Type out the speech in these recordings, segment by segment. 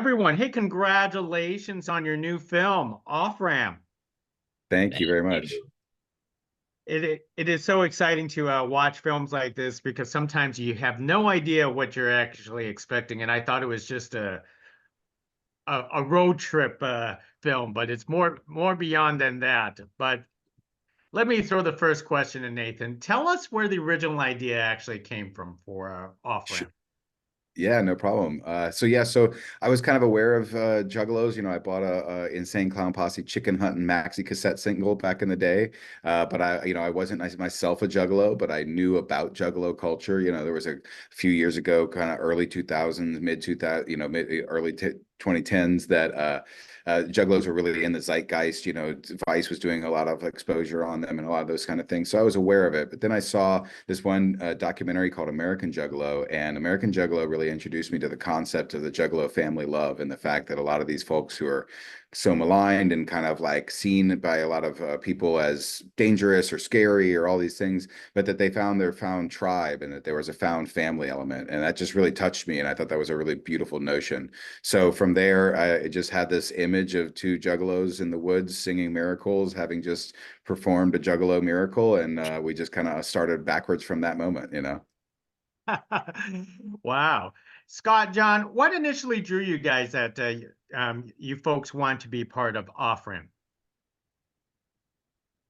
everyone. Hey, congratulations on your new film, Off Ramp. Thank you Thank very much. you. It is so exciting to watch films like this because sometimes you have no idea what you're actually expecting. And I thought it was just a road trip film, but it's more beyond than that. But let me throw the first question to Nathan. Tell us where the original idea actually came from for Off Sh- Ramp. Yeah, no problem. So I was kind of aware of Juggalos. I bought a Insane Clown Posse Chicken Hunting maxi cassette single back in the day. But I wasn't myself a Juggalo, but I knew about Juggalo culture. There was a few years ago, kind of early 2000s, mid 2000, early 2010s that Juggalos were really in the zeitgeist. Vice was doing a lot of exposure on them and a lot of those kind of things. So I was aware of it. But then I saw this one documentary called American Juggalo, and American Juggalo really introduced me to the concept of the Juggalo family love and the fact that a lot of these folks who are so maligned and kind of like seen by a lot of people as dangerous or scary or all these things, but that they found their found tribe and that there was a found family element. And that just really touched me. And I thought that was a really beautiful notion. So from there, I just had this image of two juggalos in the woods singing miracles, having just performed a juggalo miracle. And we just kind of started backwards from that moment. Wow. Scott, John, what initially drew you guys that you folks want to be part of Off Ramp?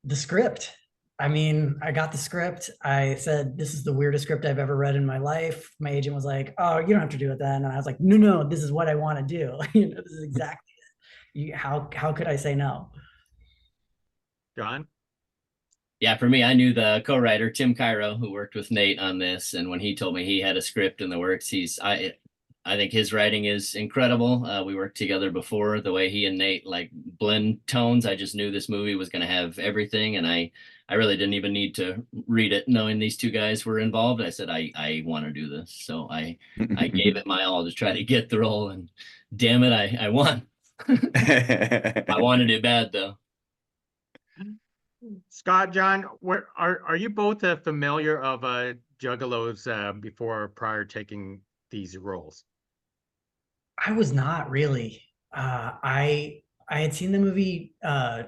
The script. I mean, I got the script. I said, this is the weirdest script I've ever read in my life. My agent was like, oh, you don't have to do it then. And I was like, no, no, this is what I want to do. This is exactly it. How could I say no? John? Yeah, for me, I knew the co-writer Tim Cairo, who worked with Nate on this, and when he told me he had a script in the works, I think his writing is incredible. We worked together before. The way he and Nate like blend tones, I just knew this movie was going to have everything, and I really didn't even need to read it, knowing these two guys were involved. I said I want to do this, so I gave it my all to try to get the role, and damn it, I won. I wanted it bad though. Scott, John, where are you both familiar of Juggalos before or prior taking these roles? I was not really. I had seen the movie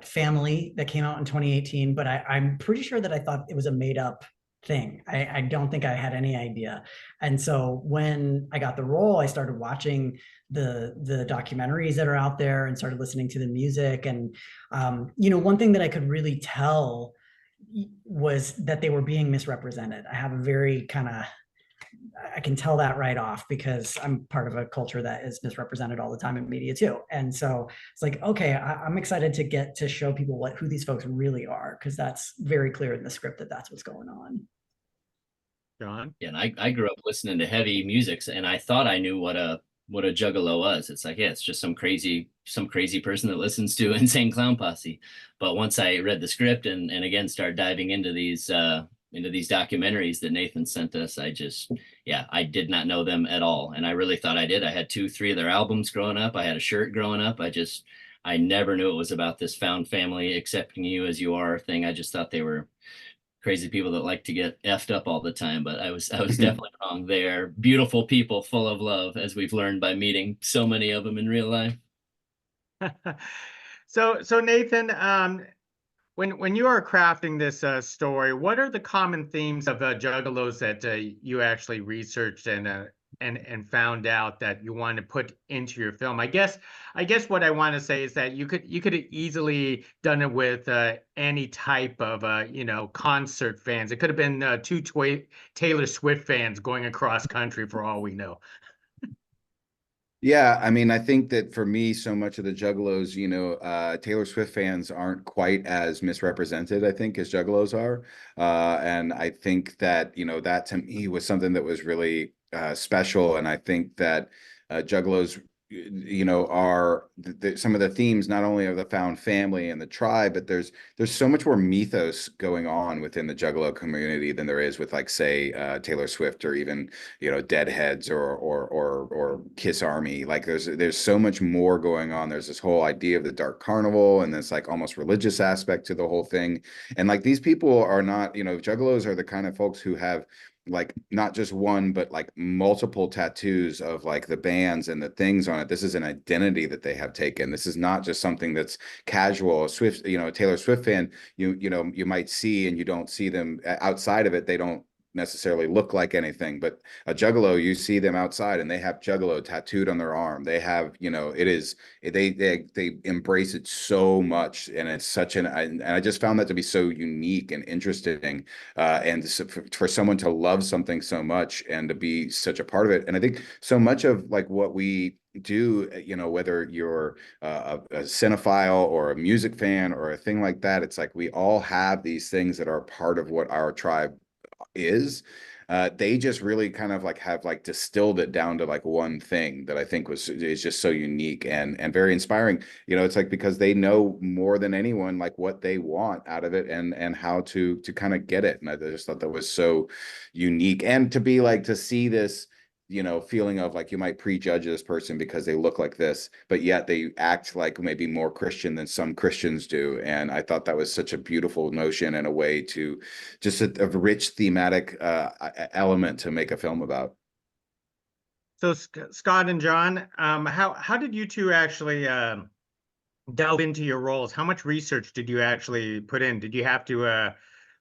Family that came out in 2018, but I'm pretty sure that I thought it was a made up thing. I don't think I had any idea. And so when I got the role, I started watching the documentaries that are out there and started listening to the music. And one thing that I could really tell was that they were being misrepresented. I have a very kind of I can tell that right off because I'm part of a culture that is misrepresented all the time in media too. And so it's like, okay, I'm excited to get to show people who these folks really are, because that's very clear in the script that that's what's going on. John? Yeah, and I grew up listening to heavy music, and I thought I knew what a juggalo was. It's like, yeah, it's just some crazy person that listens to Insane Clown Posse. But once I read the script and again start diving into these documentaries that Nathan sent us, I did not know them at all. And I really thought I did. I had 2, 3 of their albums growing up. I had a shirt growing up. I never knew it was about this found family accepting you as you are thing. I just thought they were crazy people that like to get effed up all the time, but I was definitely wrong there. Beautiful people full of love, as we've learned by meeting so many of them in real life. So Nathan, when you are crafting this story, what are the common themes of Juggalos that you actually researched and found out that you want to put into your film? I guess what I want to say is that you could have easily done it with any type of concert fans. It could have been two Taylor Swift fans going across country for all we know. Yeah, I mean, I think that for me, so much of the Juggalos, Taylor Swift fans aren't quite as misrepresented, I think, as Juggalos are. And I think that, that to me was something that was really special. And I think that Juggalos, are some of the themes, not only of the found family and the tribe, but there's so much more mythos going on within the Juggalo community than there is with, like, say, Taylor Swift or even, Deadheads or Kiss Army. Like there's so much more going on. There's this whole idea of the Dark Carnival and this like almost religious aspect to the whole thing. And like these people are not, Juggalos are the kind of folks who have like not just one, but like multiple tattoos of like the bands and the things on it. This is an identity that they have taken. This is not just something that's casual. Swift, you know, a Taylor Swift fan, you know, you might see, and you don't see them outside of it. They don't necessarily look like anything, but a Juggalo, you see them outside and they have Juggalo tattooed on their arm. They have, you know, it is, they embrace it so much, and it's such an, and I just found that to be so unique and interesting, and so for someone to love something so much and to be such a part of it. And I think so much of like what we do, you know, whether you're a cinephile or a music fan or a thing like that, it's like we all have these things that are part of what our tribe is. They just really kind of like have like distilled it down to like one thing that I think is just so unique and very inspiring. You know, it's like because they know more than anyone like what they want out of it and how to kind of get it. And I just thought that was so unique. And to be like to see this, you know, feeling of like you might prejudge this person because they look like this, but yet they act like maybe more Christian than some Christians do. And I thought that was such a beautiful notion and a way to just a rich thematic element to make a film about. So Scott and John, how did you two actually delve into your roles? How much research did you actually put in? Did you have to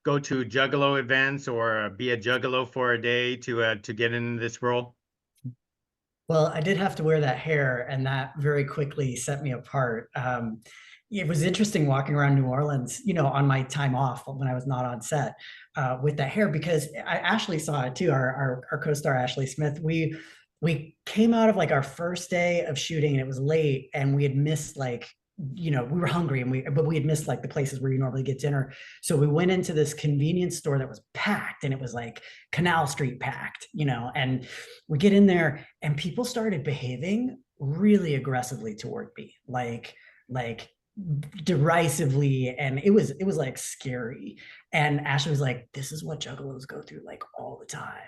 go to Juggalo events or be a Juggalo for a day to get into this role? Well, I did have to wear that hair, and that very quickly set me apart. It was interesting walking around New Orleans, you know, on my time off when I was not on set with that hair, because Ashley saw it too. Our co-star Ashley Smith. We came out of like our first day of shooting, and it was late, and we had missed like, you know, we were hungry, and but we had missed like the places where you normally get dinner. So we went into this convenience store that was packed, and it was like Canal Street packed, you know, and we get in there and people started behaving really aggressively toward me, like derisively, and it was like scary. And Ashley was like, this is what Juggalos go through like all the time,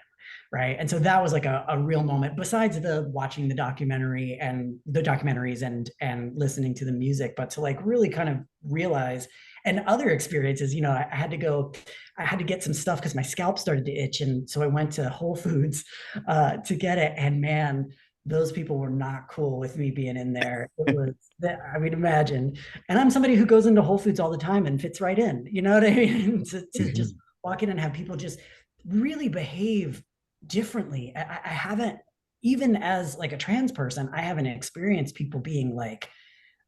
right? And so that was like a real moment, besides the watching the documentary and the documentaries and listening to the music, but to like really kind of realize. And other experiences, you know, I had to get some stuff because my scalp started to itch, and so I went to Whole Foods to get it. And man, those people were not cool with me being in there. It was that, I mean, imagine. And I'm somebody who goes into Whole Foods all the time and fits right in. You know what I mean? to just walk in and have people just really behave differently. I haven't, even as like a trans person, I haven't experienced people being like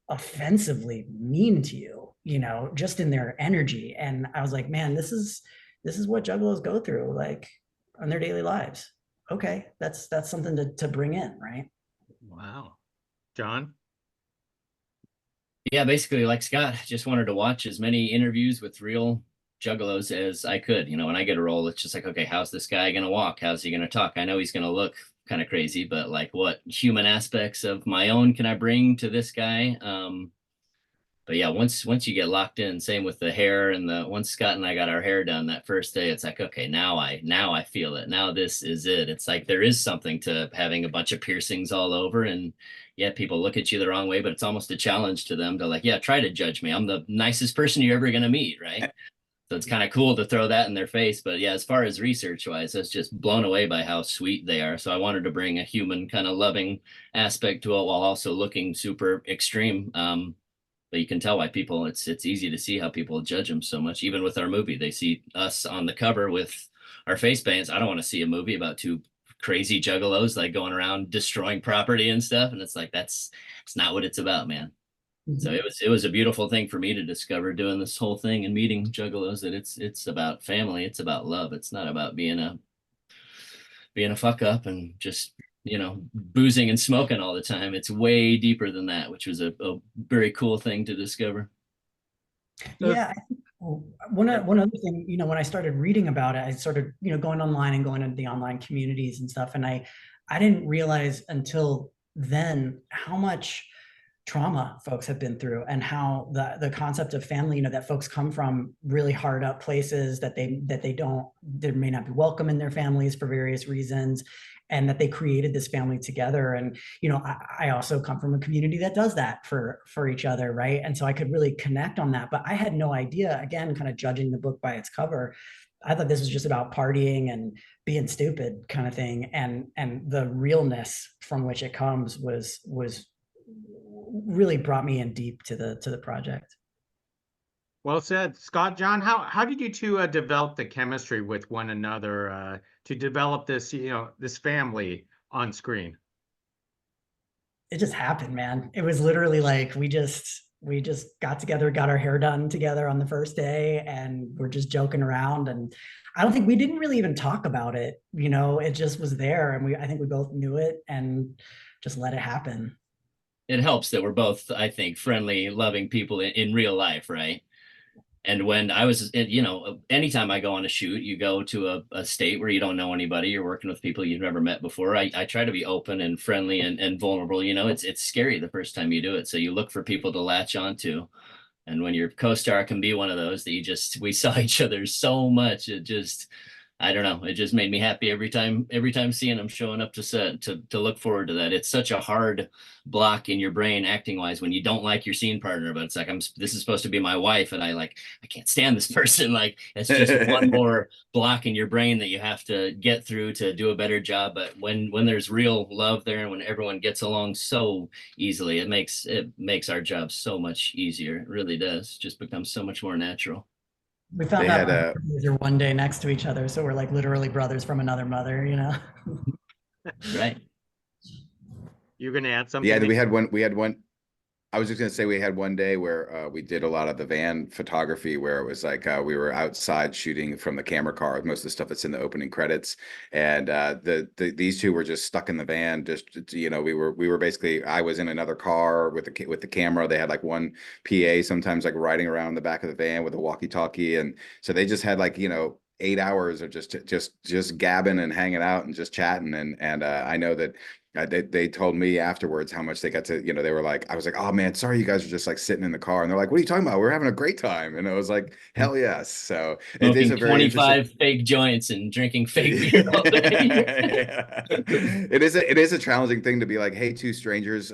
offensively mean to you, you know, just in their energy. And I was like, man, this is what Juggalos go through like on their daily lives. Okay, that's something to bring in, right? Wow. John? Yeah, basically like Scott, just wanted to watch as many interviews with real Juggalos as I could. You know, when I get a role, it's just like, okay, how's this guy gonna walk? How's he gonna talk? I know he's gonna look kind of crazy, but like what human aspects of my own can I bring to this guy? But yeah, once you get locked in, same with the hair and the once Scott and I got our hair done that first day, it's like, okay, now I feel it. Now this is it. It's like there is something to having a bunch of piercings all over, and yeah, people look at you the wrong way, but it's almost a challenge to them to like, yeah, try to judge me. I'm the nicest person you're ever gonna meet, right? So it's kind of cool to throw that in their face. But yeah, as far as research wise, I was just blown away by how sweet they are. So I wanted to bring a human kind of loving aspect to it while also looking super extreme. But you can tell why people, it's easy to see how people judge them so much. Even with our movie, they see us on the cover with our face paints. I don't want to see a movie about two crazy juggalos like going around destroying property and stuff. And it's like, it's not what it's about, man. So it was a beautiful thing for me to discover doing this whole thing and meeting juggalos, that it's about family, it's about love. It's not about being a fuck up and just, you know, boozing and smoking all the time. It's way deeper than that, which was a very cool thing to discover. Yeah. One other thing, you know, when I started reading about it, I started, you know, going online and going into the online communities and stuff. And I didn't realize until then how much trauma folks have been through, and how the concept of family, you know, that folks come from really hard up places that they may not be welcome in their families for various reasons, and that they created this family together. And you know, I also come from a community that does that for each other, right? And so I could really connect on that, but I had no idea, again, kind of judging the book by its cover, I thought this was just about partying and being stupid kind of thing. And the realness from which it comes was really brought me in deep to the project. Well said, Scott. John, how did you two develop the chemistry with one another to develop this, this family on screen? It just happened, man. It was literally like we just got together, got our hair done together on the first day, and we're just joking around. And I don't think we didn't really even talk about it. It just was there, and I think we both knew it and just let it happen. It helps that we're both, I think, friendly, loving people in real life, right? And when I was, anytime I go on a shoot, you go to a state where you don't know anybody, you're working with people you've never met before. I try to be open and friendly and vulnerable. It's scary the first time you do it. So you look for people to latch onto. And when your co-star can be one of those that we saw each other so much, I don't know. It just made me happy every time seeing them showing up to set to look forward to that. It's such a hard block in your brain acting wise when you don't like your scene partner, but it's like, this is supposed to be my wife and I can't stand this person. Like it's just one more block in your brain that you have to get through to do a better job. But when there's real love there and when everyone gets along so easily, it makes our job so much easier. It really does. It just becomes so much more natural. We found out they're one day next to each other, so we're like literally brothers from another mother, Right. You're gonna add something? Yeah, we had one. I was just going to say we had one day where we did a lot of the van photography where it was like we were outside shooting from the camera car. Most of the stuff that's in the opening credits, and these two were just stuck in the van. We were basically, I was in another car with the camera. They had like one PA sometimes like riding around the back of the van with a walkie-talkie, and so they just had 8 hours of just gabbing and hanging out and just chatting, and I know that. They told me afterwards how much they got to, they were like, I was like, oh man, sorry, you guys are just like sitting in the car. And they're like, what are you talking about? We're having a great time. And I was like, hell yes. So it is a very 25 fake joints and drinking fake beer all day. It is a challenging thing to be like, hey, two strangers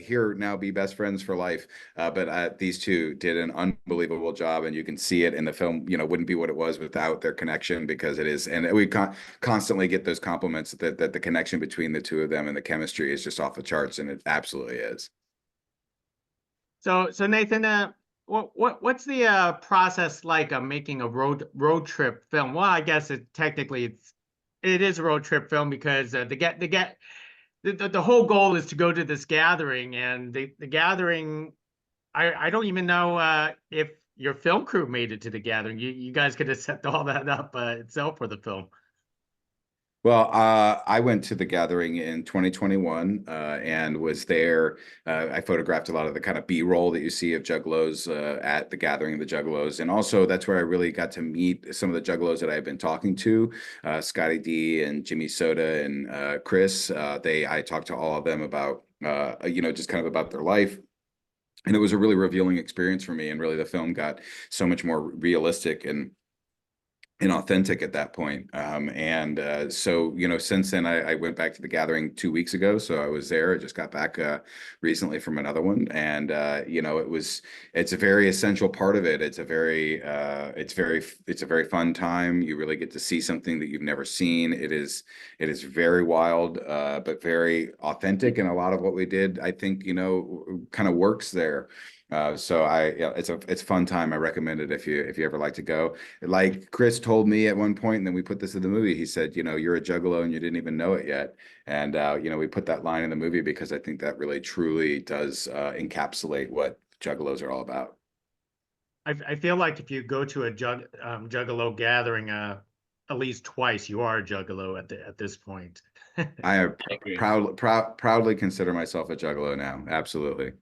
here now be best friends for life. But these two did an unbelievable job, and you can see it in the film. Wouldn't be what it was without their connection, because it is, and we constantly get those compliments that the connection between the two of them and the chemistry is just off the charts, and it absolutely is. So Nathan, what's the process like of making a road trip film? Well, I guess it is a road trip film because the whole goal is to go to this gathering, and the gathering, I don't even know if your film crew made it to the gathering. You guys could have set all that up itself for the film. Well, I went to the gathering in 2021 and was there. I photographed a lot of the kind of B-roll that you see of Juggalos at the gathering of the Juggalos. And also that's where I really got to meet some of the Juggalos that I've been talking to, Scotty D and Jimmy Soda and Chris. I talked to all of them about, just kind of about their life. And it was a really revealing experience for me. And really the film got so much more realistic and authentic at that point. So, since then I went back to the gathering 2 weeks ago. So I was there. I just got back recently from another one. And, it's a very essential part of it. It's a very fun time. You really get to see something that you've never seen. It is very wild, but very authentic. And a lot of what we did, I think, kind of works there. It's a fun time. I recommend it if you ever like to go. Like Chris told me at one point, and then we put this in the movie. He said, you're a Juggalo and you didn't even know it yet. And we put that line in the movie because I think that really truly does encapsulate what Juggalos are all about. I feel like if you go to a Juggalo gathering at least twice, you are a Juggalo at this point. I proudly consider myself a Juggalo now. Absolutely.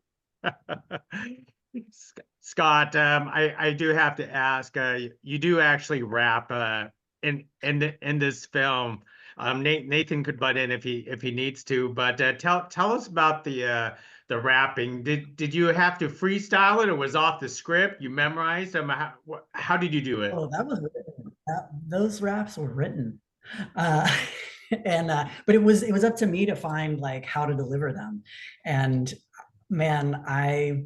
Scott, I do have to ask, you do actually rap in this film. Nathan could butt in if he needs to, but tell us about the rapping. Did you have to freestyle it, or was off the script? You memorized them? How did you do it? Oh, that was written. Those raps were written. But it was up to me to find like how to deliver them. And man, I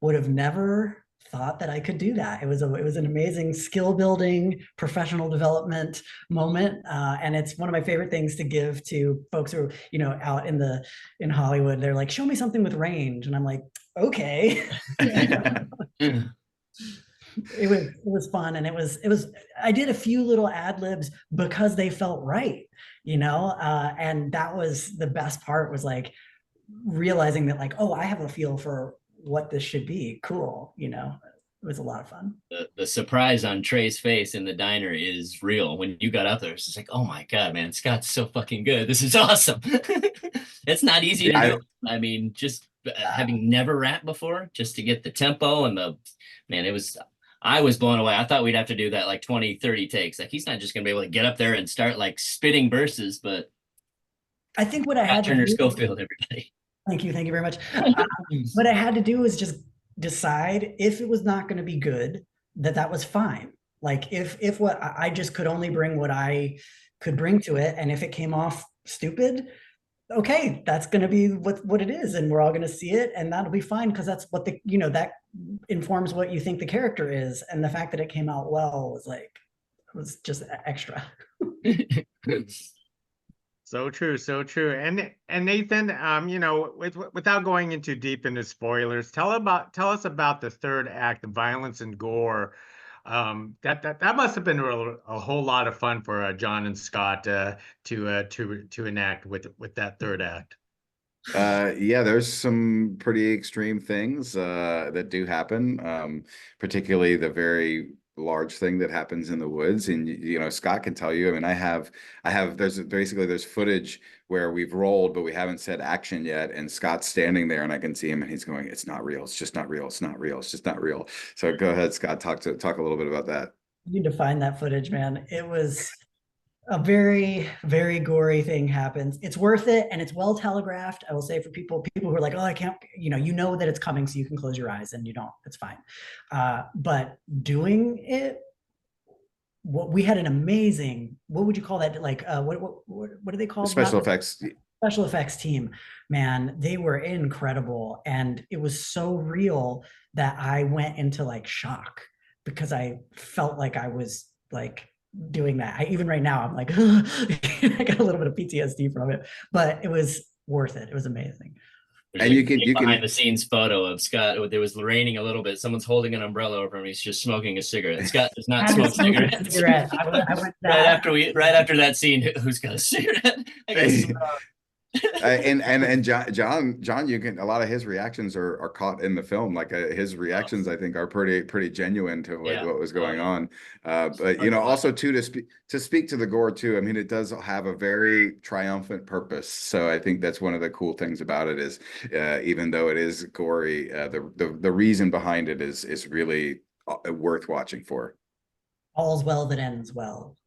would have never thought that I could do that. It was an amazing skill building, professional development moment, and it's one of my favorite things to give to folks who are, you know, out in Hollywood. They're like, show me something with range, and I'm like, okay. It was fun, and it was I did a few little ad libs because they felt right, you know, and that was the best part, was like realizing that, like, oh, I have a feel for what this should be. Cool, you know. It was a lot of fun. The surprise on Trey's face in the diner is real. When you got up there, it's just like, oh my God, man, Scott's so fucking good. This is awesome. It's not easy to do. I mean, just having never rapped before, just to get the tempo and I was blown away. I thought we'd have to do that like 20, 30 takes. Like, he's not just gonna be able to get up there and start like spitting verses, but I think what I had Scott Turner to do, Schofield, everybody. thank you very much. What I had to do was just decide, if it was not going to be good, that was fine. Like, if what I just could only bring what I could bring to it, and if it came off stupid, okay, that's going to be what it is, and we're all going to see it, and that'll be fine, because that's what that informs what you think the character is. And the fact that it came out well was just extra. So true, so true. And Nathan, you know, without going into deep into spoilers, tell us about the third act, the violence and gore. That must have been a whole lot of fun for Jon and Scott to enact with that third act. Yeah, there's some pretty extreme things that do happen, particularly the very large thing that happens in the woods. And you know, Scott can tell you, I mean, I have there's footage where we've rolled but we haven't said action yet, and Scott's standing there and I can see him and he's going, it's not real, it's just not real, it's not real, it's just not real. So go ahead, Scott, talk a little bit about that. You need to find that footage, man. It was a very, very gory thing happens. It's worth it, and it's well telegraphed. I will say, for people who are like, oh, I can't, you know that it's coming, so you can close your eyes, and you don't. It's fine. But doing it, we had an amazing, what would you call that? Like, what do they call special effects? Special effects team, man. They were incredible, and it was so real that I went into like shock, because I felt like I was like doing that. Even right now, I'm like, I got a little bit of PTSD from it, but it was worth it. It was amazing. There's and you can behind the scenes photo of Scott. There was raining a little bit. Someone's holding an umbrella over him. He's just smoking a cigarette. Scott does not smoke cigarettes. I went right after that scene. Who's got a cigarette? I guess. And Jon, you can, a lot of his reactions are caught in the film. Like his reactions, I think, are pretty genuine to what was going on. But you know, also too, to speak to the gore too. I mean, it does have a very triumphant purpose. So I think that's one of the cool things about it is, even though it is gory, the reason behind it is really worth watching for. All's well that ends well.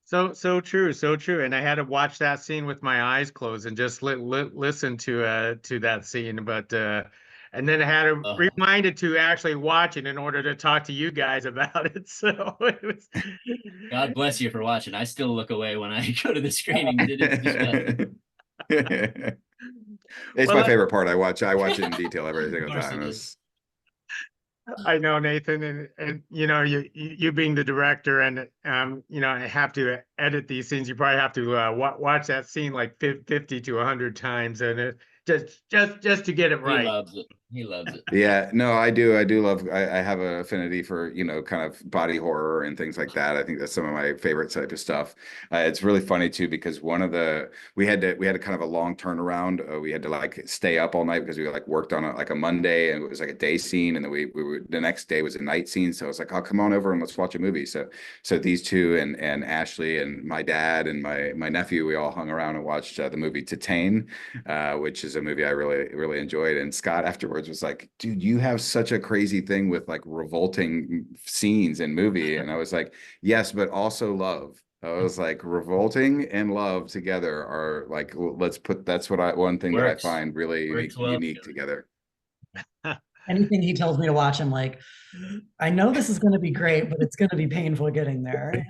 So true, so true. And I had to watch that scene with my eyes closed and just listen to that scene. But and then I had to reminded to actually watch it in order to talk to you guys about it. So it was. God bless you for watching. I still look away when I go to the screening. It's my favorite part. I watch it in detail every single time. I know, Nathan, and you know, you being the director, and you know, I have to edit these scenes. You probably have to watch that scene like 50 to 100 times, and it just to get it right. He loves it. He loves it. Yeah, no, I do love. I have an affinity for, you know, kind of body horror and things like that. I think that's some of my favorite type of stuff. It's really funny too, because we had a kind of a long turnaround. We had to like stay up all night because we like worked on a Monday, and it was like a day scene, and then we the next day was a night scene. So it's like, oh, come on over and let's watch a movie. So these two and Ashley and my dad and my nephew, we all hung around and watched the movie Titane, which is a movie I really enjoyed. And Scott afterwards was like, dude, you have such a crazy thing with like revolting scenes in movie. And I was like, yes, but also love. I was like, revolting and love together are like, that's one thing that I find really unique together. Anything he tells me to watch, I'm like, I know this is going to be great, but it's going to be painful getting there.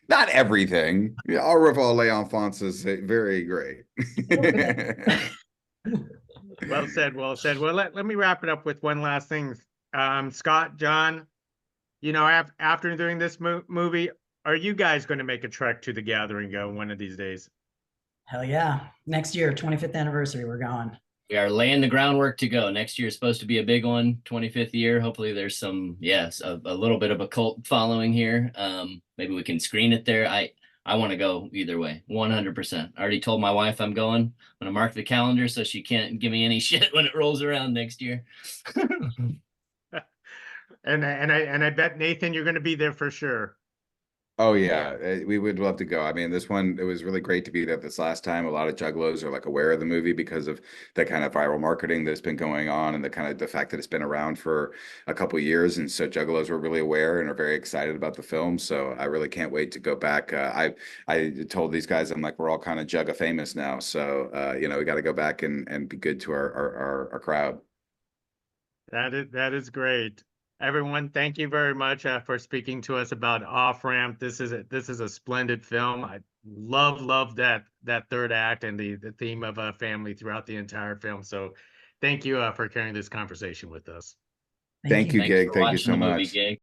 Not everything. Au revoir, l'enfance is very great. Well said, well said. Well, let me wrap it up with one last thing. Scott, John, you know, after doing this movie, are you guys going to make a trek to the Gathering one of these days? Hell yeah. Next year, 25th anniversary, we're going. We are laying the groundwork to go. Next year is supposed to be a big one, 25th year. Hopefully there's some, yes, a little bit of a cult following here. Maybe we can screen it there. I want to go either way, 100%. I already told my wife I'm going. I'm going to mark the calendar so she can't give me any shit when it rolls around next year. And I bet, Nathan, you're going to be there for sure. Oh yeah, we would love to go. I mean, this one, it was really great to be there this last time. A lot of juggalos are like aware of the movie because of the kind of viral marketing that's been going on and the kind of the fact that it's been around for a couple of years. And so juggalos were really aware and are very excited about the film. So I really can't wait to go back. I told these guys, I'm like, we're all kind of Jugga-famous now. So you know, we got to go back and be good to our crowd. That is great. Everyone, thank you very much for speaking to us about Off Ramp. This is a splendid film. I love that third act and the theme of a family throughout the entire film. So, thank you for carrying this conversation with us. Thank you, Thanks Gig. for Thank you watching so the movie, much. Gig.